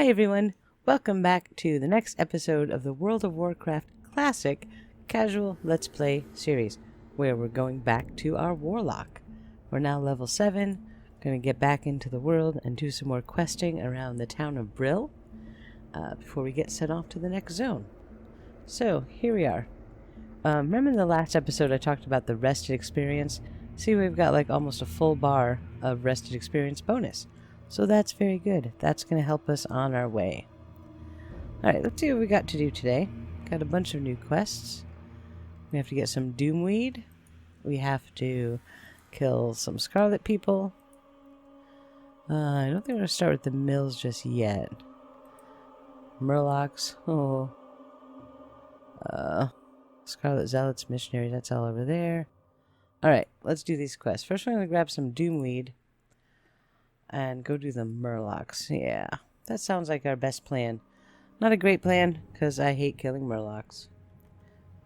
Hi everyone, welcome back to the next episode of the World of Warcraft Classic Casual Let's Play series, where we're going back to our warlock. We're now level 7, going to get back into the world and do some more questing around the town of Brill before we get sent off to the next zone. So, here we are. Remember in the last episode I talked about the rested experience? See, we've got like almost a full bar of rested experience bonus. So that's very good. That's going to help us on our way. Alright, let's see what we got to do today. Got a bunch of new quests. We have to get some Doomweed. We have to kill some Scarlet people. I don't think we're going to start with the mills just yet. Murlocs. Oh. Scarlet Zealots, Missionaries, that's all over there. Alright, let's do these quests. First we're going to grab some Doomweed. And go do the Murlocs. Yeah, that sounds like our best plan. Not a great plan, because I hate killing Murlocs.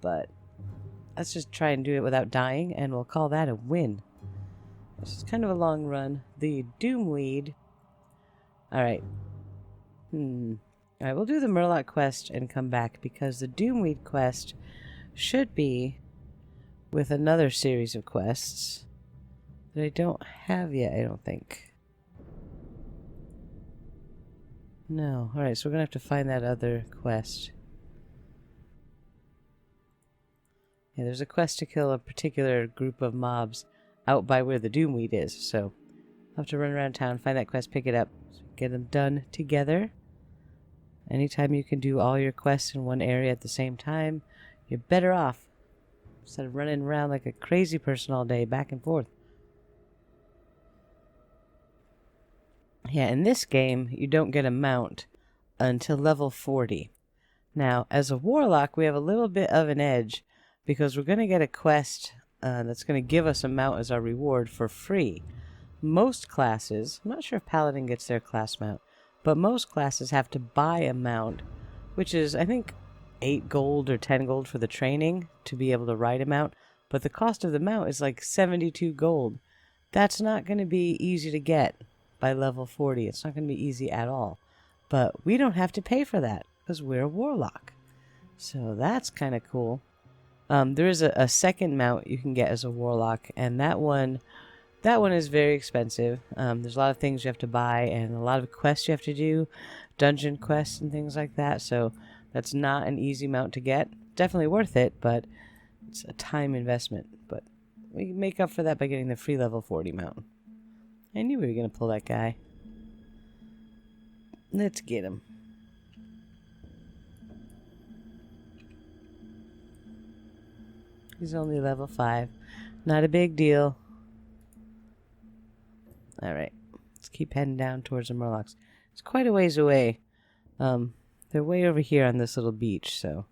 But let's just try and do it without dying, and we'll call that a win. This is kind of a long run. The Doomweed. Alright. Alright, we'll do the Murloc quest and come back, because the Doomweed quest should be with another series of quests that I don't have yet, I don't think. No. Alright, so we're going to have to find that other quest. Yeah, there's a quest to kill a particular group of mobs out by where the Doomweed is, so I'll have to run around town, find that quest, pick it up, get them done together. Anytime you can do all your quests in one area at the same time, you're better off. Instead of running around like a crazy person all day, back and forth. Yeah, in this game, you don't get a mount until level 40. Now, as a warlock, we have a little bit of an edge because we're going to get a quest that's going to give us a mount as our reward for free. Most classes, I'm not sure if Paladin gets their class mount, but most classes have to buy a mount, which is, I think, 8 gold or 10 gold for the training to be able to ride a mount, but the cost of the mount is like 72 gold. That's not going to be easy to get. By level 40. It's not going to be easy at all. But we don't have to pay for that because we're a warlock. So that's kind of cool. There is a second mount you can get as a warlock, and that one is very expensive. There's a lot of things you have to buy and a lot of quests you have to do, dungeon quests and things like that. So that's not an easy mount to get. Definitely worth it, but it's a time investment. But we can make up for that by getting the free level 40 mount. I knew we were going to pull that guy. Let's get him. He's only level 5. Not a big deal. Alright. Let's keep heading down towards the Murlocs. It's quite a ways away. They're way over here on this little beach, so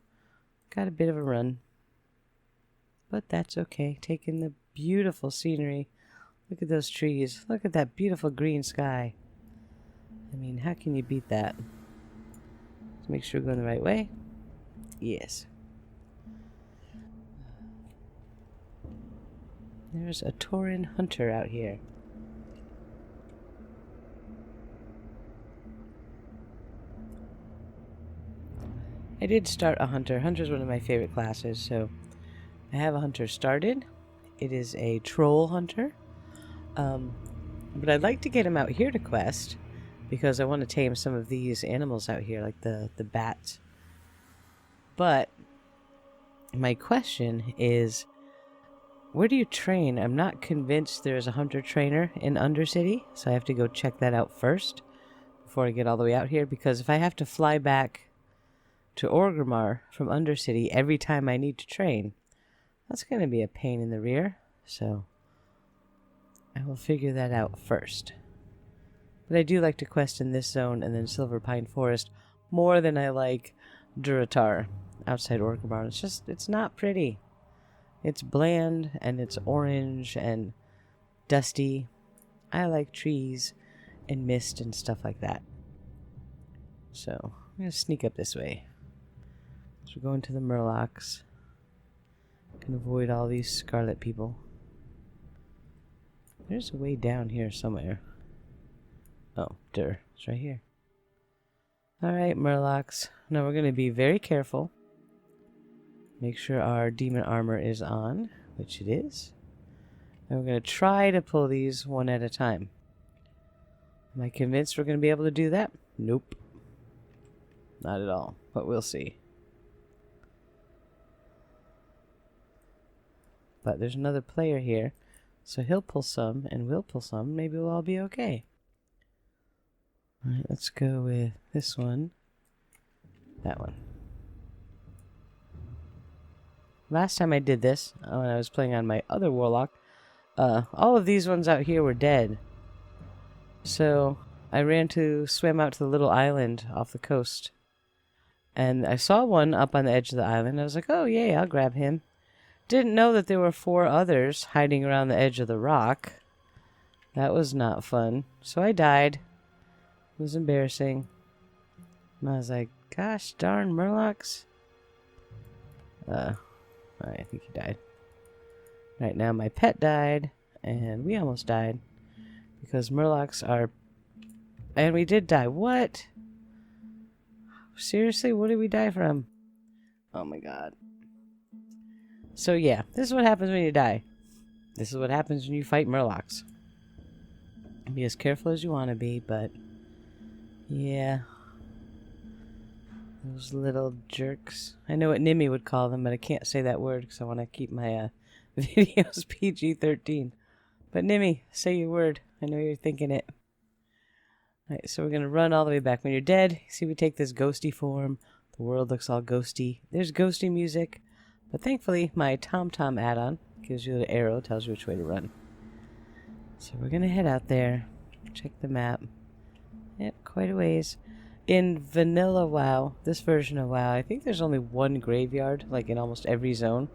got a bit of a run. But that's okay. Taking the beautiful scenery. Look at those trees. Look at that beautiful green sky. I mean, how can you beat that? Let's make sure we're going the right way. Yes. There's a Tauren hunter out here. I did start a hunter. Hunter's one of my favorite classes, so I have a hunter started. It is a troll hunter. But I'd like to get him out here to quest because I want to tame some of these animals out here, like the bats. But my question is, where do you train? I'm not convinced there's a hunter trainer in Undercity, so I have to go check that out first before I get all the way out here, because if I have to fly back to Orgrimmar from Undercity every time I need to train, that's going to be a pain in the rear, so I will figure that out first. But I do like to quest in this zone and then Silver Pine Forest more than I like Durotar outside Orgrimmar. It's not pretty. It's bland and it's orange and dusty. I like trees and mist and stuff like that. So I'm going to sneak up this way. So we're going to the Murlocs. Can avoid all these Scarlet people. There's a way down here somewhere. Oh, it's right here. Alright, murlocs. Now we're going to be very careful. Make sure our demon armor is on, which it is. And we're going to try to pull these one at a time. Am I convinced we're going to be able to do that? Nope. Not at all, but we'll see. But there's another player here, so he'll pull some and we'll pull some. Maybe we'll all be okay. Alright, let's go with this one. That one. Last time I did this, when I was playing on my other warlock, all of these ones out here were dead. So I ran to swim out to the little island off the coast. And I saw one up on the edge of the island. I was like, oh yay, I'll grab him. Didn't know that there were 4 others hiding around the edge of the rock. That was not fun. So I died. It was embarrassing. And I was like, gosh darn murlocs. Alright, I think he died. Right now my pet died. And we almost died. Because murlocs are... And we did die. What? Seriously? What did we die from? Oh my god. So yeah, this is what happens when you die. This is what happens when you fight murlocs. Be as careful as you want to be, but... Yeah. Those little jerks. I know what Nimmy would call them, but I can't say that word because I want to keep my videos PG-13. But Nimmy, say your word. I know you're thinking it. Alright, so we're going to run all the way back. When you're dead, see we take this ghosty form. The world looks all ghosty. There's ghosty music. But thankfully, my TomTom add-on gives you the arrow, tells you which way to run. So we're going to head out there. Check the map. Yep, quite a ways. In vanilla WoW, this version of WoW, I think there's only one graveyard, like in almost every zone.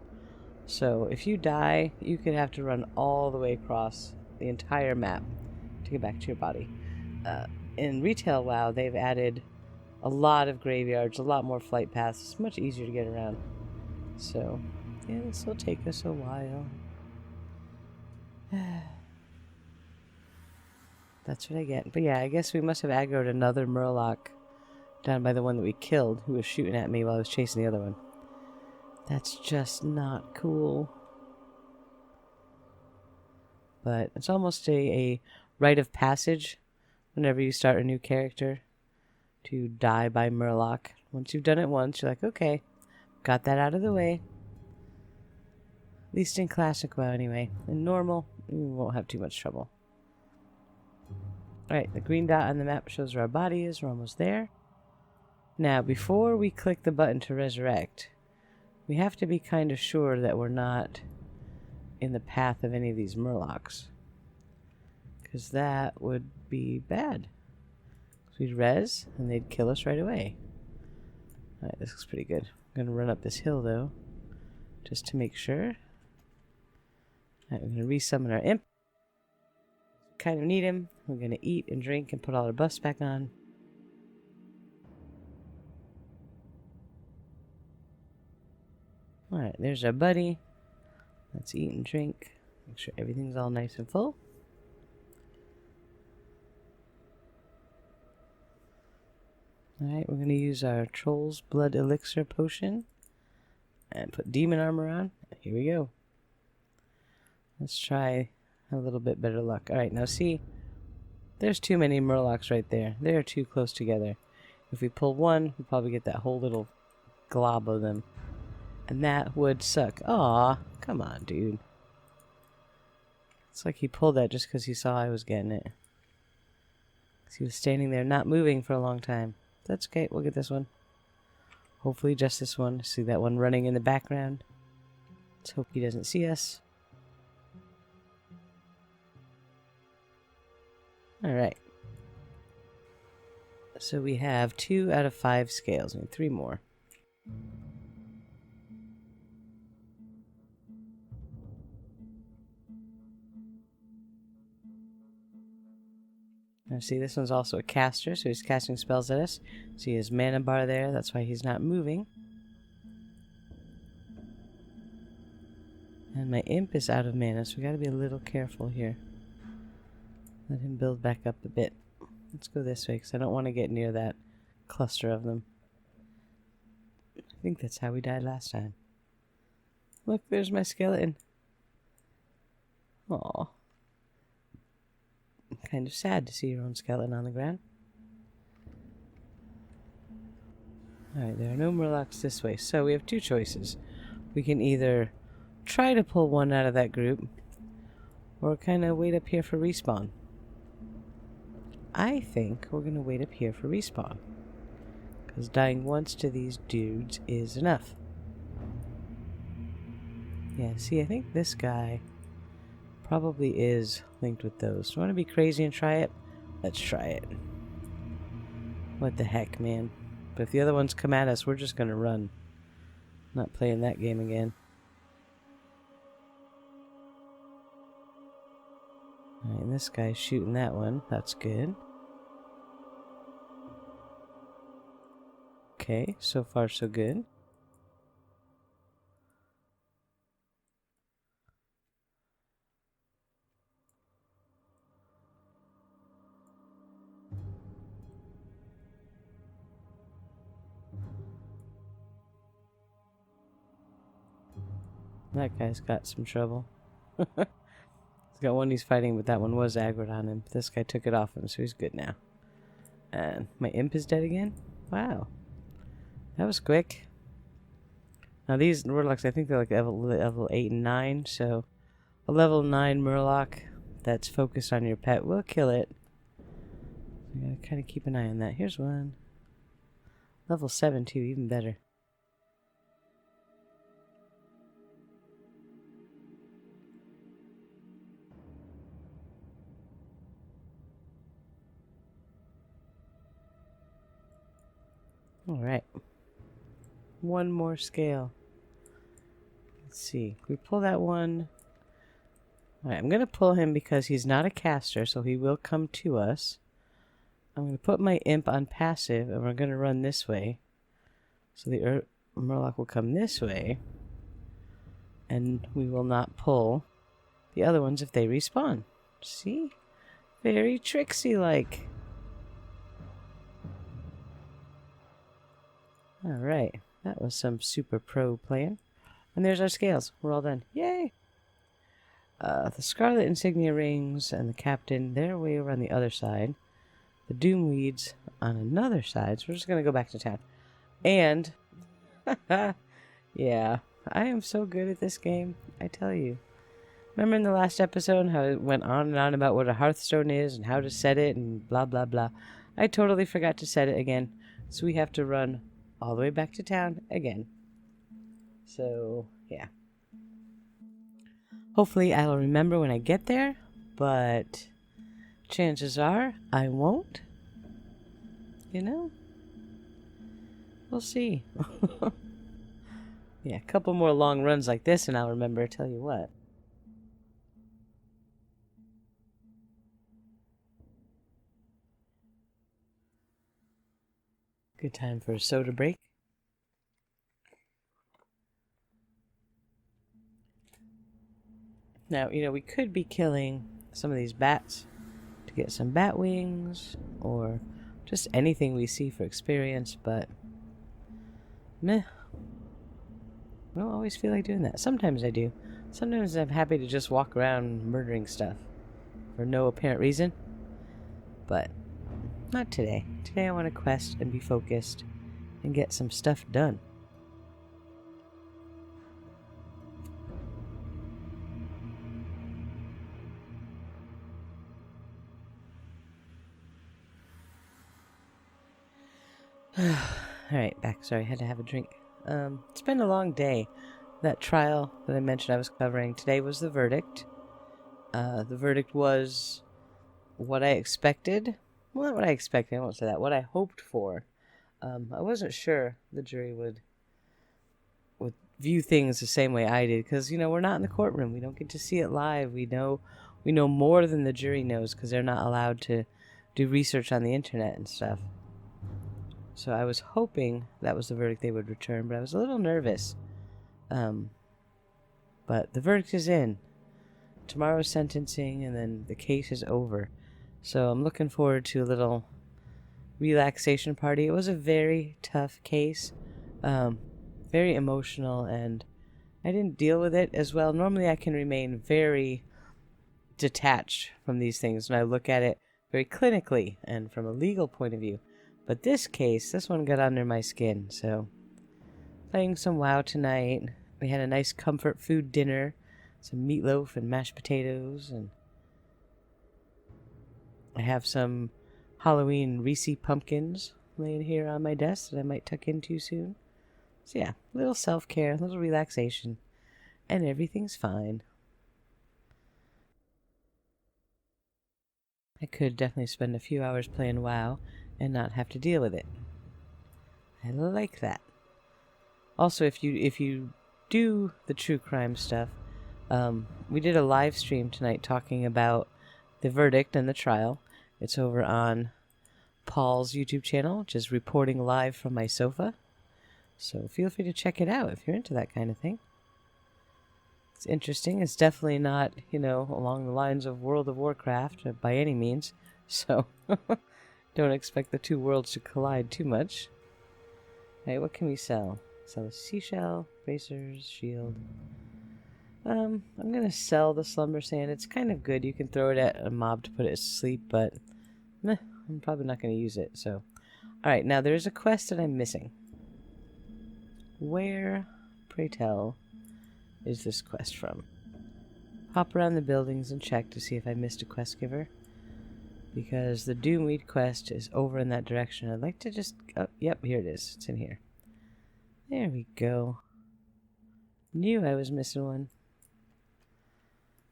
So if you die, you could have to run all the way across the entire map to get back to your body. In retail WoW, they've added a lot of graveyards, a lot more flight paths. It's much easier to get around. So, yeah, this will take us a while. That's what I get. But yeah, I guess we must have aggroed another murloc down by the one that we killed, who was shooting at me while I was chasing the other one. That's just not cool. But it's almost a rite of passage whenever you start a new character to die by murloc. Once you've done it once, you're like, okay, got that out of the way. At least in Classic WoW anyway. In normal, you won't have too much trouble. Alright, the green dot on the map shows where our body is. We're almost there. Now, before we click the button to resurrect, we have to be kind of sure that we're not in the path of any of these murlocs. Because that would be bad. So we'd res, and they'd kill us right away. Alright, this looks pretty good. I'm going to run up this hill, though, just to make sure. Alright, we're going to resummon our imp. We kind of need him. We're going to eat and drink and put all our buffs back on. Alright, there's our buddy. Let's eat and drink. Make sure everything's all nice and full. Alright, we're going to use our Troll's Blood Elixir potion. And put demon armor on. Here we go. Let's try a little bit better luck. Alright, now see, there's too many murlocs right there. They're too close together. If we pull one, we'll probably get that whole little glob of them. And that would suck. Aw, come on, dude. It's like he pulled that just because he saw I was getting it. Because he was standing there not moving for a long time. That's okay, we'll get this one. Hopefully just this one. See that one running in the background? Let's hope he doesn't see us. Alright. So we have 2 out of 5 scales. We need 3 more. Now see, this one's also a caster, so he's casting spells at us. See his mana bar there, that's why he's not moving. And my imp is out of mana, so we gotta be a little careful here. Let him build back up a bit. Let's go this way, because I don't want to get near that cluster of them. I think that's how we died last time. Look, there's my skeleton. Aw. Kind of sad to see your own skeleton on the ground. Alright, there are no murlocs this way, so we have two choices. We can either try to pull one out of that group, or kind of wait up here for respawn. I think we're going to wait up here for respawn, because dying once to these dudes is enough. Yeah, see, I think this guy probably is linked with those. Do you want to be crazy and try it? Let's try it. What the heck, man. But if the other ones come at us, we're just going to run. Not playing that game again. Alright, and this guy's shooting that one. That's good. Okay, so far so good. That guy's got some trouble. He's got one he's fighting, but that one was aggroed on him. This guy took it off him, so he's good now. And my imp is dead again? Wow. That was quick. Now these warlocks, I think they're like level 8 and 9, so a level 9 murloc that's focused on your pet will kill it. You gotta kind of keep an eye on that. Here's one. Level 7 too, even better. Alright. One more scale. Let's see. We pull that one. Alright, I'm going to pull him because he's not a caster, so he will come to us. I'm going to put my imp on passive, and we're going to run this way. So the murloc will come this way. And we will not pull the other ones if they respawn. See? Very tricksy-like. Alright, that was some super pro playing. And there's our scales. We're all done. Yay! The Scarlet Insignia Rings and the Captain, they're way over on the other side. The Doomweeds on another side. So we're just going to go back to town. And, yeah, I am so good at this game, I tell you. Remember in the last episode how it went on and on about what a hearthstone is and how to set it and blah, blah, blah. I totally forgot to set it again. So we have to run all the way back to town again. So, yeah. Hopefully I'll remember when I get there, but chances are I won't. You know? We'll see. Yeah, a couple more long runs like this and I'll remember, tell you what. Good time for a soda break. Now, you know, we could be killing some of these bats to get some bat wings or just anything we see for experience, but meh. I don't always feel like doing that. Sometimes I do. Sometimes I'm happy to just walk around murdering stuff for no apparent reason, but not today. Today I want to quest and be focused and get some stuff done. Alright, back. Sorry, I had to have a drink. It's been a long day. That trial that I mentioned I was covering today was the verdict. The verdict was what I expected. Well, not what I expected, I won't say that. What I hoped for. I wasn't sure the jury would view things the same way I did, because, you know, we're not in the courtroom. We don't get to see it live. We know more than the jury knows, because they're not allowed to do research on the internet and stuff. So I was hoping that was the verdict they would return, but I was a little nervous. But the verdict is in. Tomorrow's sentencing, and then the case is over. So I'm looking forward to a little relaxation party. It was a very tough case, very emotional, and I didn't deal with it as well. Normally I can remain very detached from these things when I look at it very clinically and from a legal point of view. But this one got under my skin, so playing some WoW tonight. We had a nice comfort food dinner, some meatloaf and mashed potatoes, and I have some Halloween Reese pumpkins laying here on my desk that I might tuck into soon. So yeah, a little self-care, a little relaxation, and everything's fine. I could definitely spend a few hours playing WoW and not have to deal with it. I like that. Also, if you do the true crime stuff, we did a live stream tonight talking about the verdict and the trial. It's over on Paul's YouTube channel, which is reporting live from my sofa. So feel free to check it out if you're into that kind of thing. It's interesting. It's definitely not, along the lines of World of Warcraft by any means. So don't expect the two worlds to collide too much. Hey, what can we sell? Sell a seashell, bracers, shield. I'm gonna sell the slumber sand. It's kind of good. You can throw it at a mob to put it to sleep, but I'm probably not gonna use it. So, all right. Now there's a quest that I'm missing. Where, pray tell, is this quest from? Hop around the buildings and check to see if I missed a quest giver. Because the Doomweed quest is over in that direction. I'd like to just... Oh, yep, here it is. It's in here. There we go. Knew I was missing one.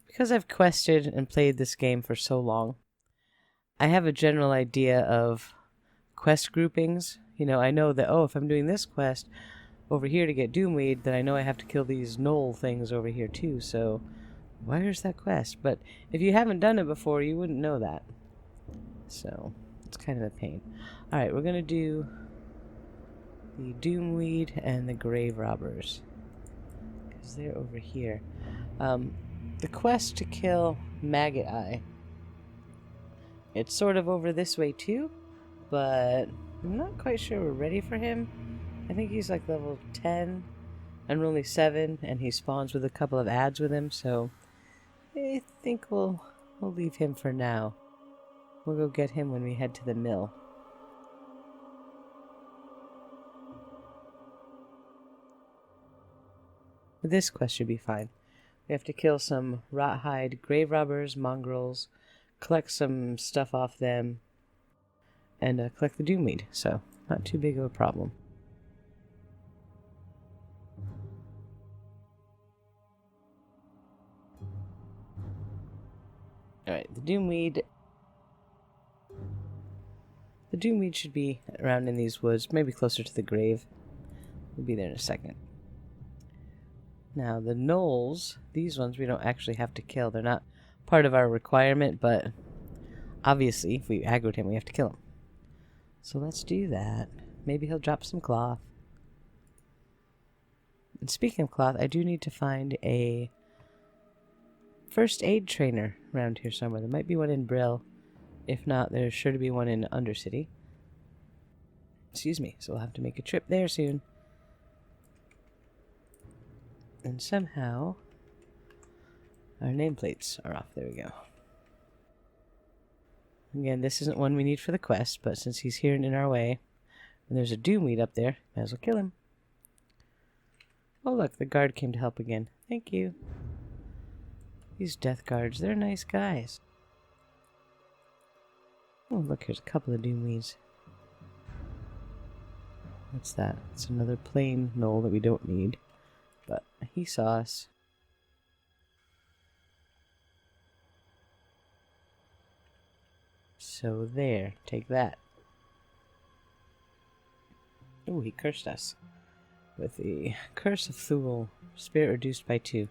Because I've quested and played this game for so long, I have a general idea of quest groupings. I know that, if I'm doing this quest over here to get Doomweed, then I know I have to kill these gnoll things over here too, so where's that quest? But if you haven't done it before, you wouldn't know that. So, it's kind of a pain. Alright, we're gonna do the Doomweed and the Grave Robbers, because they're over here. The quest to kill Maggot Eye, it's sort of over this way too, but I'm not quite sure we're ready for him. I think he's like level 10, and we're only 7, and he spawns with a couple of ads with him, so I think we'll leave him for now. We'll go get him when we head to the mill. This quest should be fine. We have to kill some Rothhide grave robbers, mongrels, collect some stuff off them, and collect the Doomweed, so not too big of a problem. Alright, the Doomweed should be around in these woods, maybe closer to the grave. We'll be there in a second. Now, the gnolls, these ones we don't actually have to kill. They're not part of our requirement, but obviously, if we aggroed him, we have to kill him. So let's do that. Maybe he'll drop some cloth. And speaking of cloth, I do need to find a first aid trainer around here somewhere. There might be one in Brill. If not, there's sure to be one in Undercity. Excuse me, so we'll have to make a trip there soon. And somehow, our nameplates are off. There we go. Again, this isn't one we need for the quest, but since he's here and in our way, and there's a Doomweed up there, might as well kill him. Oh look, the guard came to help again. Thank you. These death guards, they're nice guys. Oh look, here's a couple of Doomweeds. What's that? It's another plain gnoll that we don't need. But he saw us. So there, take that. Oh, he cursed us. With the Curse of Thule. Spirit reduced by 2.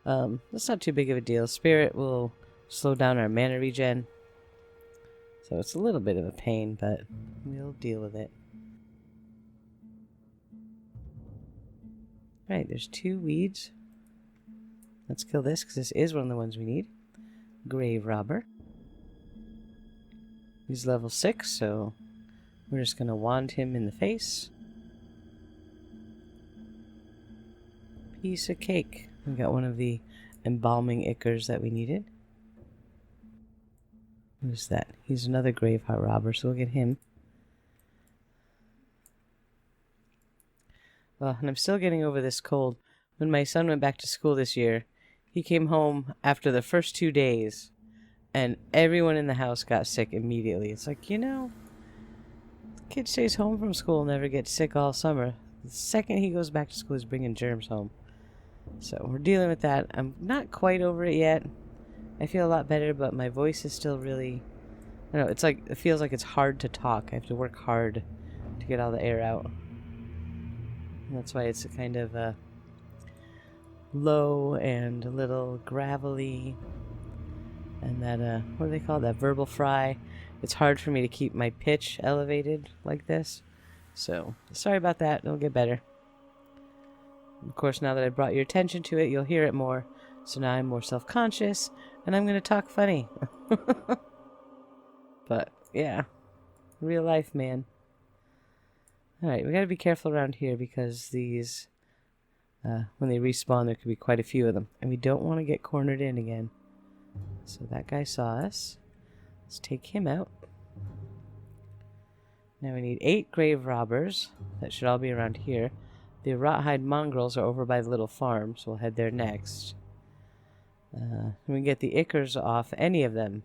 That's not too big of a deal. Spirit will slow down our mana regen. So it's a little bit of a pain, but we'll deal with it. Right, there's 2 weeds. Let's kill this, because this is one of the ones we need. Grave Robber. He's level 6, so We're just going to wand him in the face. Piece of cake. We got one of the embalming ichors that we needed. Who's that? He's another grave robber, so we'll get him. Well, and I'm still getting over this cold. When my son went back to school this year, he came home after the first 2 days, and everyone in the house got sick immediately. It's like, you know, the kid stays home from school and never gets sick all summer. The second he goes back to school, he's bringing germs home. So we're dealing with that. I'm not quite over it yet. I feel a lot better, but my voice is still really... I don't know, it's like, it feels like it's hard to talk. I have to work hard to get all the air out. And that's why it's a kind of low and a little gravelly. And that, what do they call it? That verbal fry. It's hard for me to keep my pitch elevated like this. So, sorry about that. It'll get better. Of course, now that I brought your attention to it, you'll hear it more. So now I'm more self-conscious, and I'm going to talk funny. But, yeah. Real life, man. Alright, we gotta be careful around here because these, when they respawn, there could be quite a few of them. And we don't want to get cornered in again. So that guy saw us. Let's take him out. Now we need 8 grave robbers. That should all be around here. The rothhide mongrels are over by the little farm, so we'll head there next. We can get the ichors off, any of them.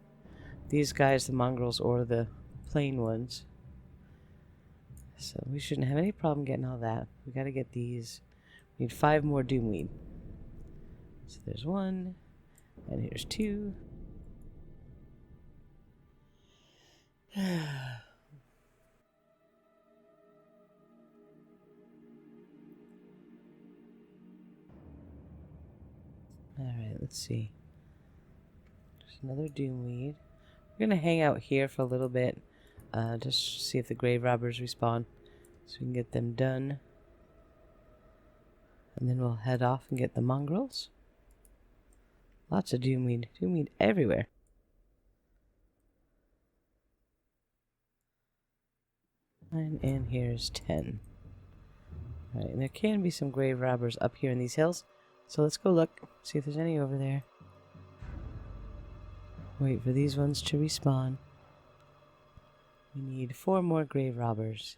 These guys, the mongrels, or the plain ones. So we shouldn't have any problem getting all that. We gotta get these. We need 5 more doomweed. So there's 1, and here's 2. Alright, let's see. There's another doomweed. We're gonna hang out here for a little bit. Just see if the grave robbers respawn. So we can get them done. And then we'll head off and get the mongrels. Lots of doomweed. Doomweed everywhere. And here's 10. Alright, and there can be some grave robbers up here in these hills. So let's go look. See if there's any over there. Wait for these ones to respawn. We need 4 more grave robbers.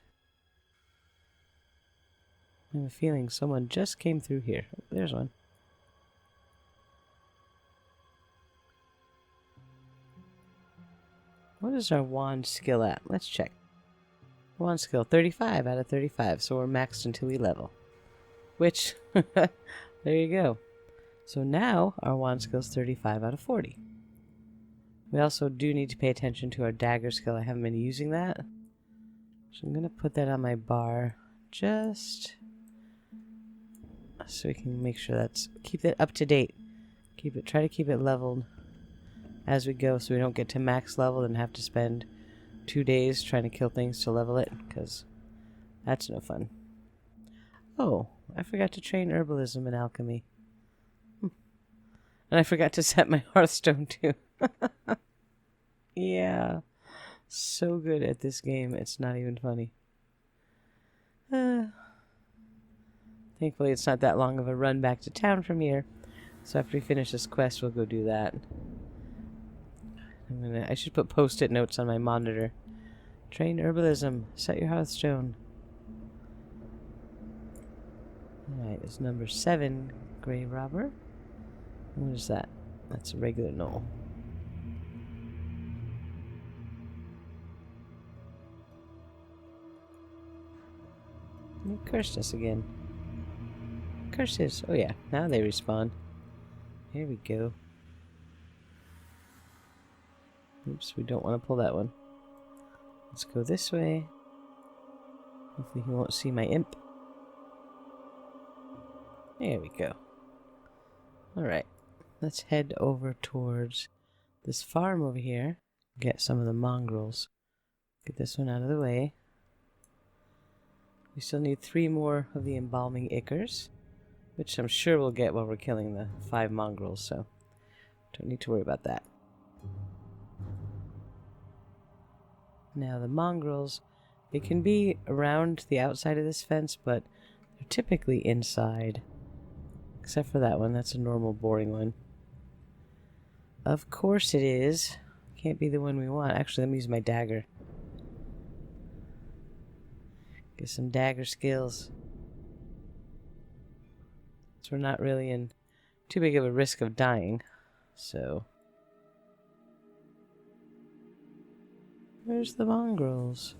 I have a feeling someone just came through here. Oh, there's one. What is our wand skill at? Let's check. Wand skill 35 out of 35, so we're maxed until we level. Which, there you go. So now our wand skill is 35 out of 40. We also do need to pay attention to our dagger skill. I haven't been using that. So I'm going to put that on my bar just so we can make sure that's... Keep it up to date. Try to keep it leveled as we go so we don't get to max level and have to spend 2 days trying to kill things to level it, because that's no fun. Oh, I forgot to train herbalism and alchemy. And I forgot to set my hearthstone too. Yeah. So good at this game, it's not even funny. Thankfully, it's not that long of a run back to town from here. So after we finish this quest, we'll go do that. I should put post-it notes on my monitor. Train herbalism. Set your hearthstone. Alright, it's number 7, grave robber. What is that? That's a regular gnoll. He cursed us again. Curses. Oh yeah, now they respawn. Here we go. Oops, we don't want to pull that one. Let's go this way. Hopefully he won't see my imp. There we go. Alright. Let's head over towards this farm over here. Get some of the mongrels. Get this one out of the way. We still need 3 more of the embalming ichors, which I'm sure we'll get while we're killing the 5 mongrels, so don't need to worry about that. Now the mongrels, It can be around the outside of this fence, but they're typically inside. Except for that one. That's a normal, boring one. Of course it is. Can't be the one we want. Actually, let me use my dagger. Get some dagger skills. So we're not really in too big of a risk of dying. So... where's the mongrels?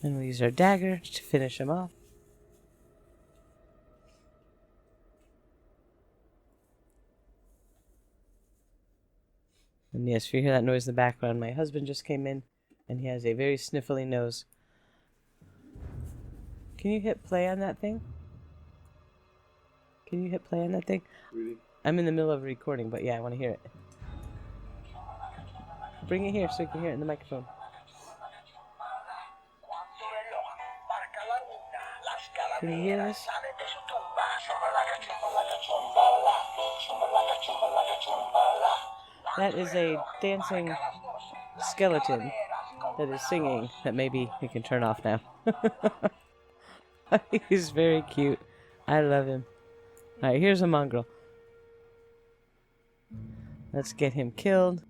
And we'll use our dagger to finish him off. And yes, if you hear that noise in the background, my husband just came in, and he has a very sniffly nose. Can you hit play on that thing? Can you hit play on that thing? Really? I'm in the middle of recording, but yeah, I want to hear it. Bring it here so you can hear it in the microphone. Can you hear this? That is a dancing skeleton that is singing that maybe we can turn off now. He's very cute. I love him. Alright, here's a mongrel. Let's get him killed.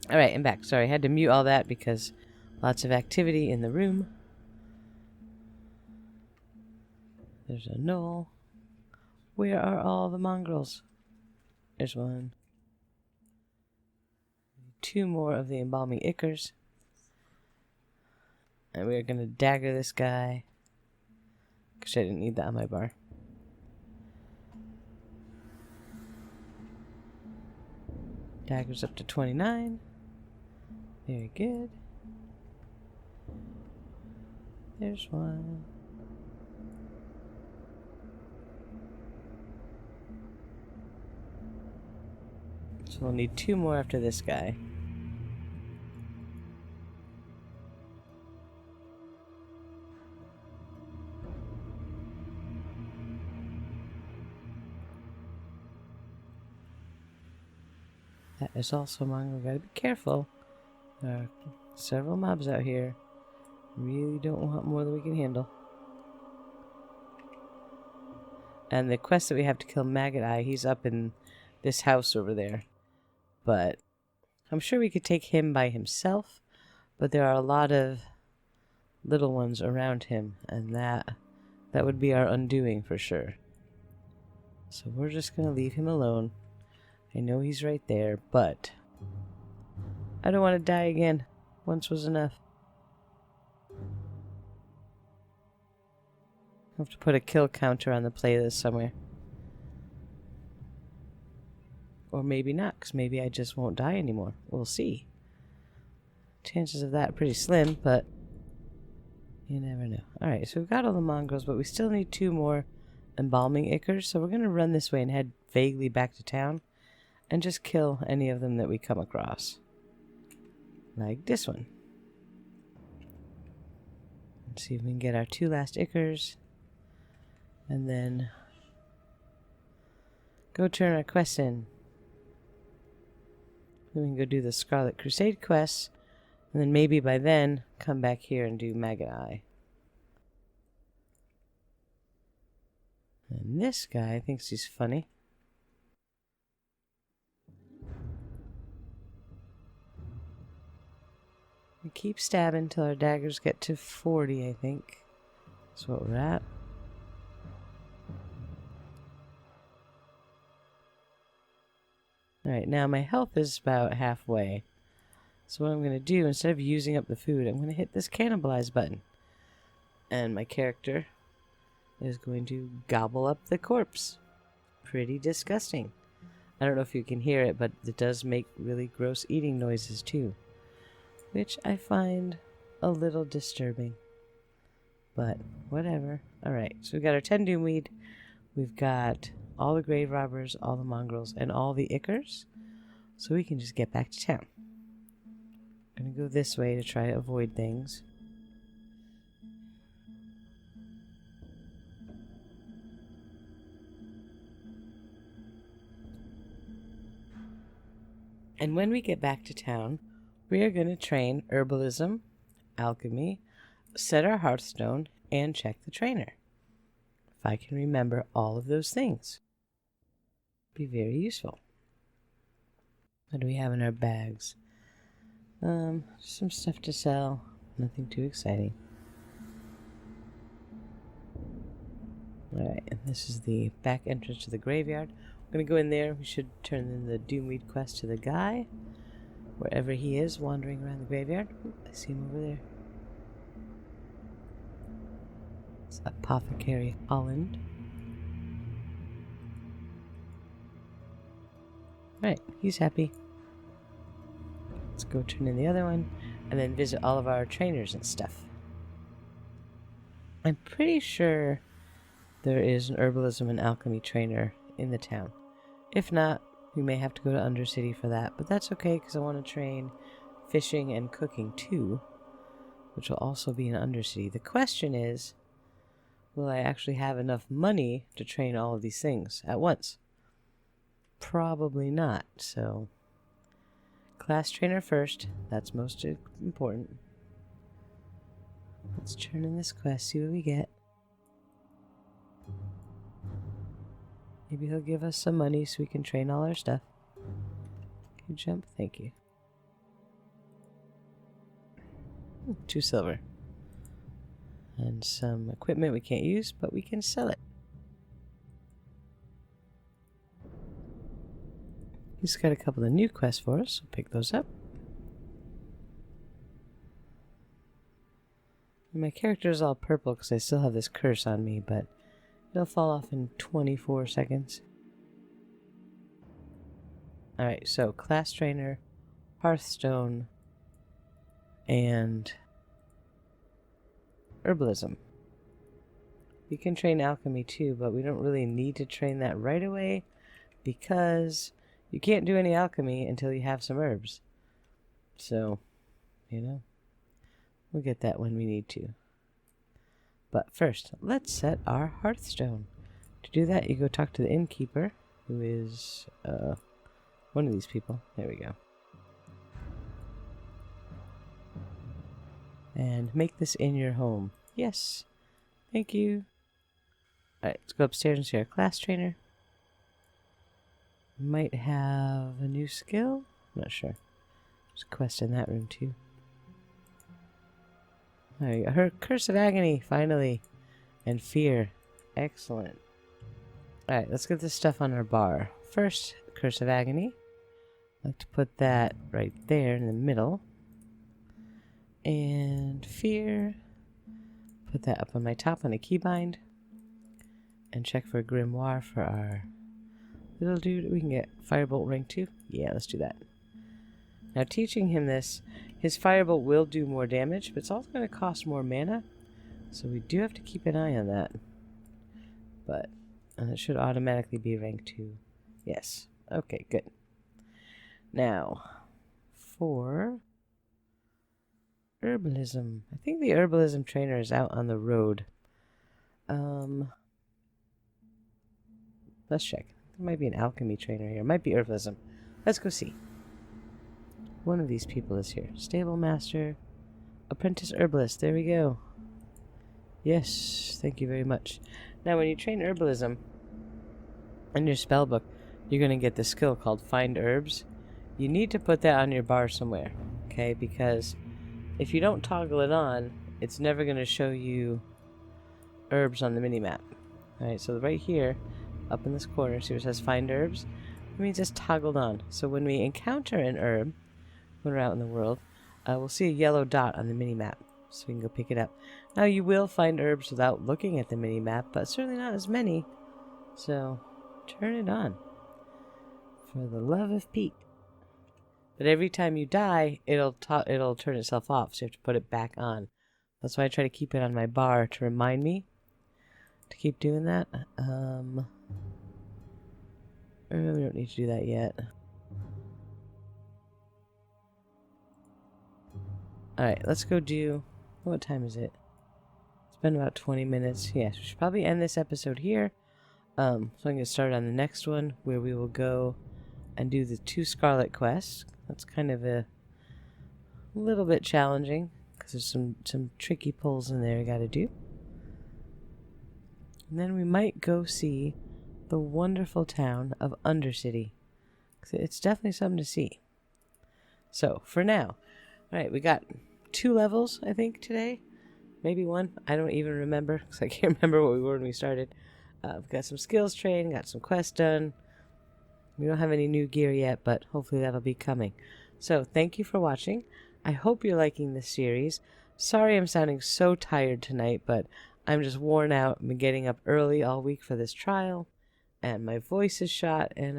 Alright, I'm back. Sorry, I had to mute all that because lots of activity in the room. There's a knoll. Where are all the mongrels? There's one. 2 more of the embalming ichors. And we're going to dagger this guy. Because I didn't need that on my bar. Daggers up to 29. Very good. There's one. So we'll need 2 more after this guy. That is also mongrel. Gotta be careful. There are several mobs out here. Really don't want more than we can handle. And the quest that we have to kill Maggot Eye, he's up in this house over there. But I'm sure we could take him by himself. But there are a lot of little ones around him. And that would be our undoing for sure. So we're just going to leave him alone. I know he's right there, but I don't want to die again. Once was enough. I'll have to put a kill counter on the playlist somewhere. Or maybe not, because maybe I just won't die anymore. We'll see. Chances of that are pretty slim, but you never know. Alright, so we've got all the mongrels, but we still need 2 more embalming ichors, so we're going to run this way and head vaguely back to town. And just kill any of them that we come across. Like this one. Let's see if we can get our 2 last ichors. And then go turn our quests in. Then we can go do the Scarlet Crusade quests. And then maybe by then come back here and do Maggot Eye. And this guy thinks he's funny. We keep stabbing till our daggers get to 40, I think. That's what we're at. Alright, now my health is about halfway. So what I'm going to do, instead of using up the food, I'm going to hit this cannibalize button. And my character is going to gobble up the corpse. Pretty disgusting. I don't know if you can hear it, but it does make really gross eating noises too. Which I find a little disturbing. But whatever. Alright, so we've got our 10 Doomweed. We've got all the grave robbers, all the mongrels, and all the ickers, so we can just get back to town. I'm gonna go this way to try to avoid things. And when we get back to town, we are going to train herbalism, alchemy, set our hearthstone, and check the trainer. If I can remember all of those things, be very useful. What do we have in our bags? Some stuff to sell. Nothing too exciting. Alright, and this is the back entrance to the graveyard. We're going to go in there. We should turn in the Doomweed quest to the guy, wherever he is, wandering around the graveyard. Ooh, I see him over there. It's Apothecary Holland. Alright, he's happy. Let's go turn in the other one, and then visit all of our trainers and stuff. I'm pretty sure there is an herbalism and alchemy trainer in the town. If not, we may have to go to Undercity for that, but that's okay because I want to train fishing and cooking too, which will also be in Undercity. The question is, will I actually have enough money to train all of these things at once? Probably not, so class trainer first. That's most important. Let's turn in this quest, see what we get. Maybe he'll give us some money so we can train all our stuff. Can you jump? Thank you. 2 silver. And some equipment we can't use, but we can sell it. He's got a couple of new quests for us, so pick those up. And my character is all purple because I still have this curse on me, but it'll fall off in 24 seconds. Alright, so class trainer, hearthstone, and herbalism. We can train alchemy too, but we don't really need to train that right away because you can't do any alchemy until you have some herbs. So, you know, we'll get that when we need to. But first, let's set our hearthstone. To do that, you go talk to the innkeeper, who is one of these people. There we go. And make this in your home. Yes. Thank you. Alright, let's go upstairs and see our class trainer. Might have a new skill? I'm not sure. There's a quest in that room too. There you go. Her Curse of Agony, finally. And Fear. Excellent. Alright, let's get this stuff on our bar. First, Curse of Agony. I'd like to put that right there in the middle. And Fear. Put that up on my top on a keybind. And check for Grimoire for our little dude. We can get Firebolt rank 2. Yeah, let's do that. Now, teaching him this, his Firebolt will do more damage, but it's also going to cost more mana. So we do have to keep an eye on that. But it should automatically be rank 2. Yes. Okay, good. Now, for herbalism. I think the herbalism trainer is out on the road. Let's check. There might be an alchemy trainer here. Might be herbalism. Let's go see. One of these people is here. Stable master. Apprentice herbalist. There we go. Yes. Thank you very much. Now, when you train herbalism in your spellbook, you're going to get this skill called Find Herbs. You need to put that on your bar somewhere. Okay? Because if you don't toggle it on, it's never going to show you herbs on the minimap. Alright, so right here, up in this corner, see where it says Find Herbs? It means it's toggled on. So when we encounter an herb, when we're out in the world, we'll see a yellow dot on the minimap, so we can go pick it up. Now, you will find herbs without looking at the minimap, but certainly not as many. So, turn it on. For the love of Pete. But every time you die, it'll turn itself off, so you have to put it back on. That's why I try to keep it on my bar to remind me to keep doing that. We don't need to do that yet. Alright, let's go do... What time is it? It's been about 20 minutes. Yes, we should probably end this episode here. So I'm going to start on the next one, where we will go and do the 2 Scarlet quests. That's kind of a little bit challenging, because there's some tricky pulls in there I got to do. And then we might go see the wonderful town of Undercity. It's definitely something to see. So, for now, alright, we got 2 levels, I think, today. Maybe 1. I don't even remember, because I can't remember what we were when we started. We've got some skills trained, got some quests done. We don't have any new gear yet, but hopefully that'll be coming. So, thank you for watching. I hope you're liking this series. Sorry I'm sounding so tired tonight, but I'm just worn out. I've been getting up early all week for this trial, and my voice is shot, and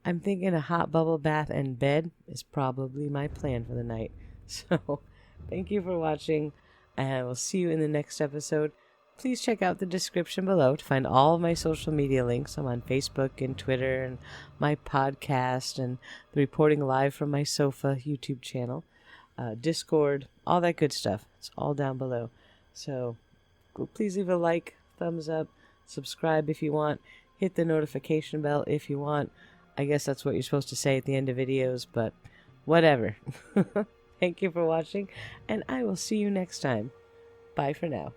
I'm thinking a hot bubble bath and bed is probably my plan for the night. So, thank you for watching, and I will see you in the next episode. Please check out the description below to find all of my social media links. I'm on Facebook and Twitter and my podcast and the Reporting Live from My Sofa YouTube channel, Discord, all that good stuff. It's all down below. So please leave a like, thumbs up, subscribe if you want, hit the notification bell if you want. I guess that's what you're supposed to say at the end of videos, but whatever. Thank you for watching, and I will see you next time. Bye for now.